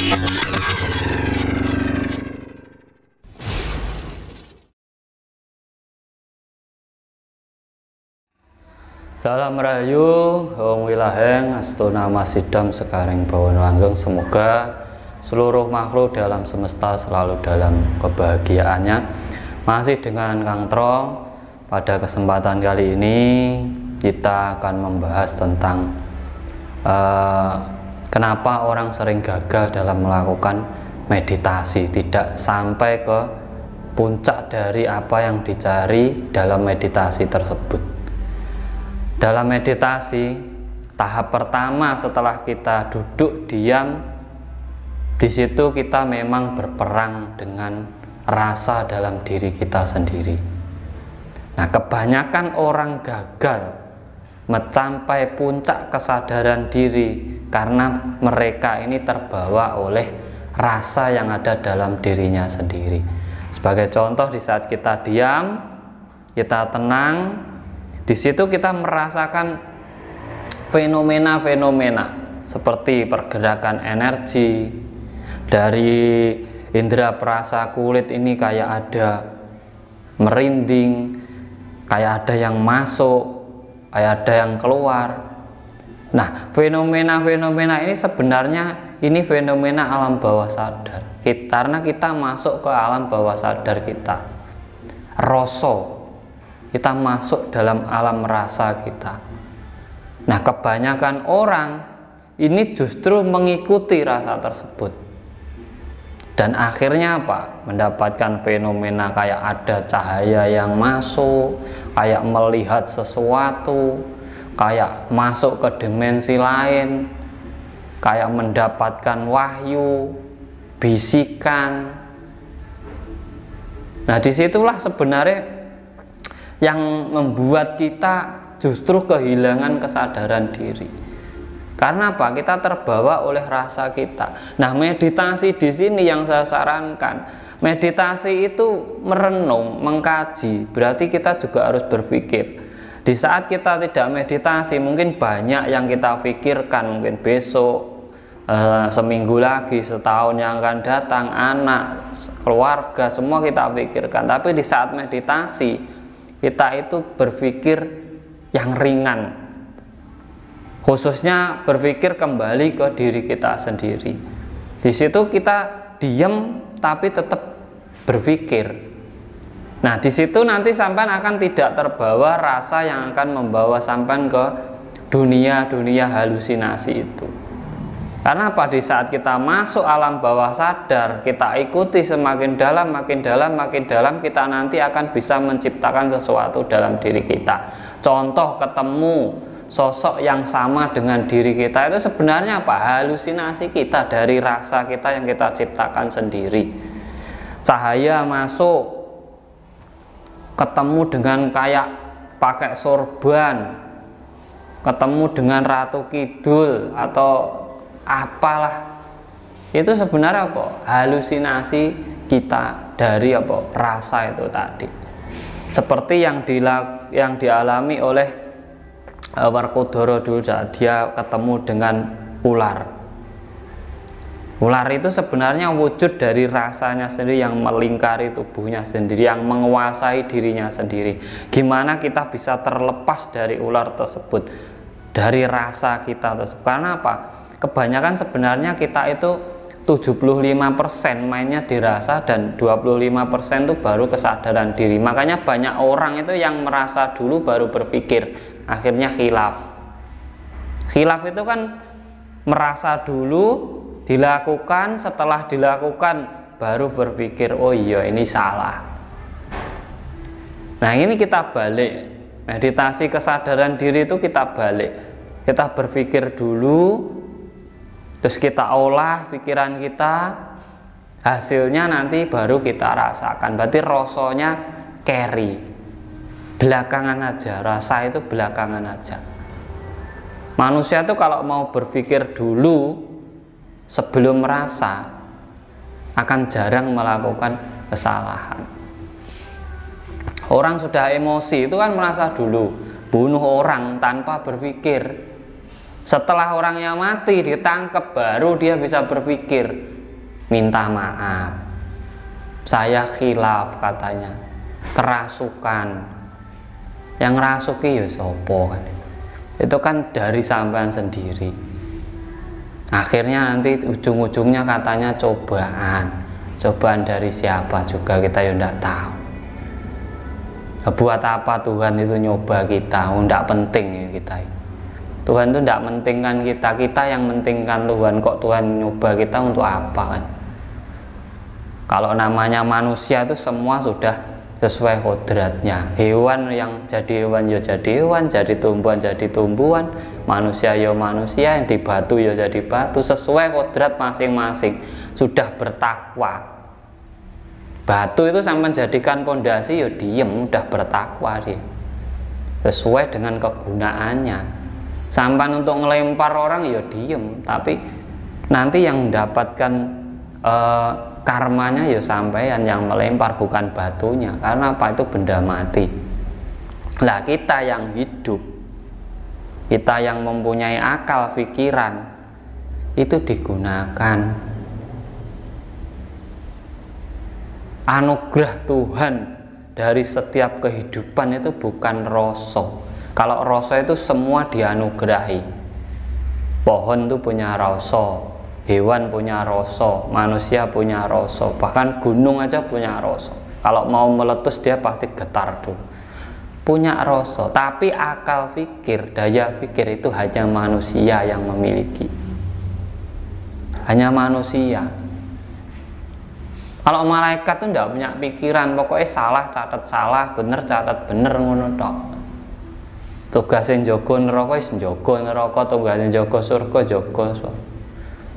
Salam rahayu, wong wilaheng, astuna masidam sekaring bawon langgeng. Semoga seluruh makhluk dalam semesta selalu dalam kebahagiaannya. Masih dengan Kang Trong. Pada kesempatan kali ini kita akan membahas tentang kenapa orang sering gagal dalam melakukan meditasi, tidak sampai ke puncak dari apa yang dicari dalam meditasi tersebut. Dalam meditasi, tahap pertama setelah kita duduk diam, di situ kita memang berperang dengan rasa dalam diri kita sendiri. Nah, kebanyakan orang gagal mencapai puncak kesadaran diri karena mereka ini terbawa oleh rasa yang ada dalam dirinya sendiri. Sebagai contoh, di saat kita diam, kita tenang, di situ kita merasakan fenomena-fenomena seperti pergerakan energi dari indera perasa kulit ini, kayak ada merinding, kayak ada yang masuk, kayak ada yang keluar. Nah, fenomena-fenomena ini sebenarnya ini fenomena alam bawah sadar. Karena kita masuk ke alam bawah sadar kita. Rasa, kita masuk dalam alam rasa kita. Nah, kebanyakan orang ini justru mengikuti rasa tersebut, dan akhirnya apa? Mendapatkan fenomena kayak ada cahaya yang masuk, kayak melihat sesuatu, kayak masuk ke dimensi lain, kayak mendapatkan wahyu, bisikan. Nah, disitulah sebenarnya yang membuat kita justru kehilangan kesadaran diri. Karena apa? Kita terbawa oleh rasa kita. Nah, meditasi di sini yang saya sarankan, meditasi itu merenung, mengkaji. Berarti kita juga harus berpikir. Di saat kita tidak meditasi, mungkin banyak yang kita pikirkan, mungkin besok, seminggu lagi, setahun yang akan datang, anak, keluarga, semua kita pikirkan. Tapi di saat meditasi, kita itu berpikir yang ringan, khususnya berpikir kembali ke diri kita sendiri. Di situ kita diam tapi tetap berpikir. Nah, di situ nanti sampean akan tidak terbawa rasa yang akan membawa sampean ke dunia-dunia halusinasi itu. Karena apa? Di saat kita masuk alam bawah sadar, kita ikuti semakin dalam, makin dalam, makin dalam, kita nanti akan bisa menciptakan sesuatu dalam diri kita. Contoh, ketemu sosok yang sama dengan diri kita, itu sebenarnya apa? Halusinasi kita dari rasa kita yang kita ciptakan sendiri. Cahaya masuk, ketemu dengan kayak pakai sorban, ketemu dengan Ratu Kidul atau apalah, itu sebenarnya apa? Halusinasi kita dari apa? Rasa itu tadi. Seperti yang dialami oleh Werkudara dulu, dia ketemu dengan ular. Ular itu sebenarnya wujud dari rasanya sendiri yang melingkari tubuhnya sendiri, yang menguasai dirinya sendiri. Gimana kita bisa terlepas dari ular tersebut, dari rasa kita tersebut? Karena apa? Kebanyakan sebenarnya kita itu 75% mainnya dirasa dan 25% itu baru kesadaran diri. Makanya banyak orang itu yang merasa dulu baru berpikir, akhirnya khilaf. Khilaf itu kan merasa dulu, dilakukan, setelah dilakukan baru berpikir, oh iya ini salah. Nah, ini kita balik. Meditasi kesadaran diri itu kita balik. Kita berpikir dulu, terus kita olah pikiran kita, hasilnya nanti baru kita rasakan. Berarti rasanya carry, belakangan aja, rasa itu belakangan aja. Manusia tuh kalau mau berpikir dulu sebelum merasa, akan jarang melakukan kesalahan. Orang sudah emosi itu kan merasa dulu, bunuh orang tanpa berpikir. Setelah orangnya mati ditangkap, baru dia bisa berpikir, minta maaf, saya khilaf katanya, kerasukan. Yang rasuki ya sopo kan? Itu kan dari sampean sendiri. Akhirnya nanti ujung-ujungnya katanya cobaan dari siapa juga kita ya tidak tahu. Buat apa Tuhan itu nyoba kita? Tidak penting ya kita. Tuhan itu tidak mentingkan kita yang mentingkan Tuhan. Kok Tuhan nyoba kita untuk apa kan? Kalau namanya manusia itu semua sudah sesuai kodratnya. Hewan yang jadi hewan ya jadi hewan, jadi tumbuhan jadi tumbuhan, manusia ya manusia, yang di batu ya jadi batu, sesuai kodrat masing-masing. Sudah bertakwa. Batu itu sampai jadikan pondasi ya diem, udah bertakwa dia. Sesuai dengan kegunaannya. Sampai untuk ngelempar orang ya diem, tapi nanti yang mendapatkan karmanya ya sampean yang melempar, bukan batunya. Karena apa? Itu benda mati. Lah kita yang hidup, kita yang mempunyai akal pikiran, itu digunakan. Anugerah Tuhan dari setiap kehidupan itu bukan rasa. Kalau rasa itu semua dianugerahi. Pohon itu punya rasa, hewan punya rasa, manusia punya rasa, bahkan gunung aja punya rasa. Kalau mau meletus dia pasti getar dulu. Punya rasa, tapi akal pikir, daya pikir itu hanya manusia yang memiliki. Hanya manusia. Kalau malaikat tuh tidak punya pikiran, pokoknya salah catat salah, bener catat bener, ngono tok. Tugasnya njogo neraka wis njogo neraka, tugasnya njogo surga njogo surga.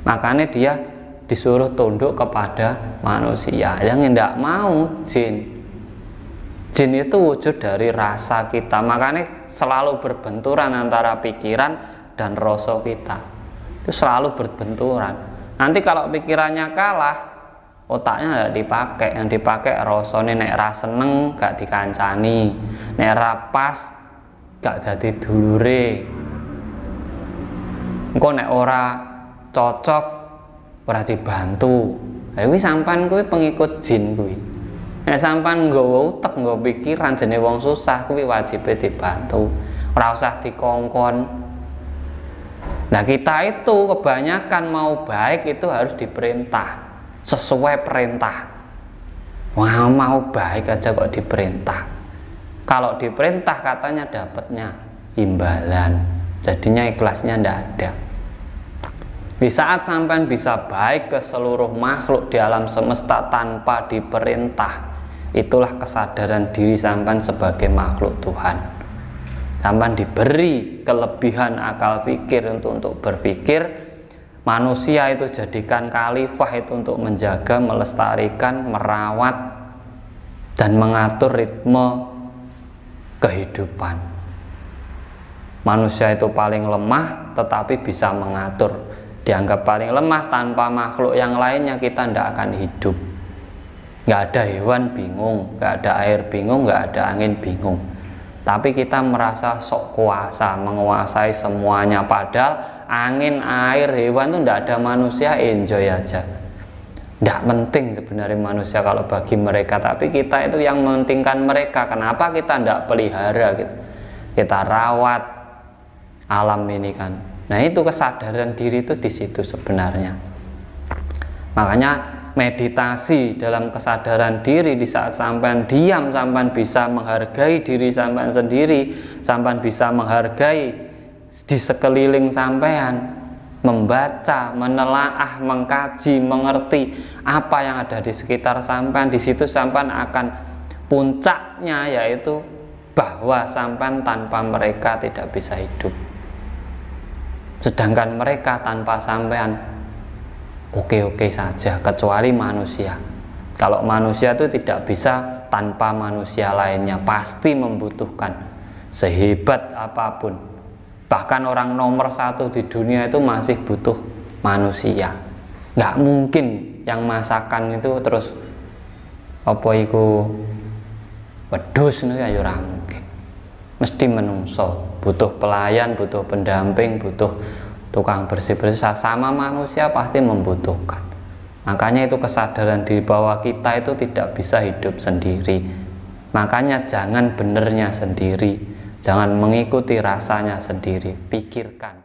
Makanya dia disuruh tunduk kepada manusia. Yang tidak mau jin. Jin itu wujud dari rasa kita. Makanya selalu berbenturan antara pikiran dan rasa kita. Itu selalu berbenturan. Nanti kalau pikirannya kalah, otaknya tidak dipakai. Yang dipakai rasanya. Nek ra seneng gak dikancani, nek ra pas gak jadi dulure. Engko nek ora cocok ora dibantu. Lah kuwi sampean kuwi pengikut jin kuwi. Nek sampean nggawa utek, nggawa pikiran jenenge wong susah kuwi wajibe dibantu. Ora usah dikongkon. Nah, kita itu kebanyakan mau baik itu harus diperintah, sesuai perintah. Wah, mau baik aja kok diperintah. Kalau diperintah katanya dapatnya imbalan. Jadinya ikhlasnya ndak ada. Di saat sampean bisa baik ke seluruh makhluk di alam semesta tanpa diperintah, itulah kesadaran diri sampean sebagai makhluk Tuhan. Sampean diberi kelebihan akal pikir untuk berpikir. Manusia itu jadikan khalifah itu untuk menjaga, melestarikan, merawat dan mengatur ritme kehidupan. Manusia itu paling lemah tetapi bisa mengatur. Dianggap paling lemah, tanpa makhluk yang lainnya kita tidak akan hidup. Nggak ada hewan bingung, nggak ada air bingung, nggak ada angin bingung. Tapi kita merasa sok kuasa, menguasai semuanya. Padahal angin, air, hewan itu tidak ada, manusia enjoy aja. Tidak penting sebenarnya manusia kalau bagi mereka, tapi kita itu yang mementingkan mereka. Kenapa kita tidak pelihara gitu? Kita rawat alam ini kan. Nah, itu kesadaran diri itu di situ sebenarnya. Makanya meditasi dalam kesadaran diri, di saat sampean diam, sampean bisa menghargai diri sampean sendiri, sampean bisa menghargai di sekeliling sampean, membaca, menelaah, mengkaji, mengerti apa yang ada di sekitar sampean. Di situ sampean akan puncaknya, yaitu bahwa sampean tanpa mereka tidak bisa hidup. Sedangkan mereka tanpa sampean oke-oke saja, kecuali manusia. Kalau manusia itu tidak bisa tanpa manusia lainnya, pasti membutuhkan. Sehebat apapun, bahkan orang nomor 1 di dunia itu masih butuh manusia. Nggak mungkin yang masakan itu terus apa iku wedhus niku ya ora mungkin. Mesti menungso, butuh pelayan, butuh pendamping, butuh tukang bersih-bersih. Sama manusia pasti membutuhkan. Makanya itu kesadaran diri bahwa kita itu tidak bisa hidup sendiri. Makanya jangan benernya sendiri, jangan mengikuti rasanya sendiri, pikirkan.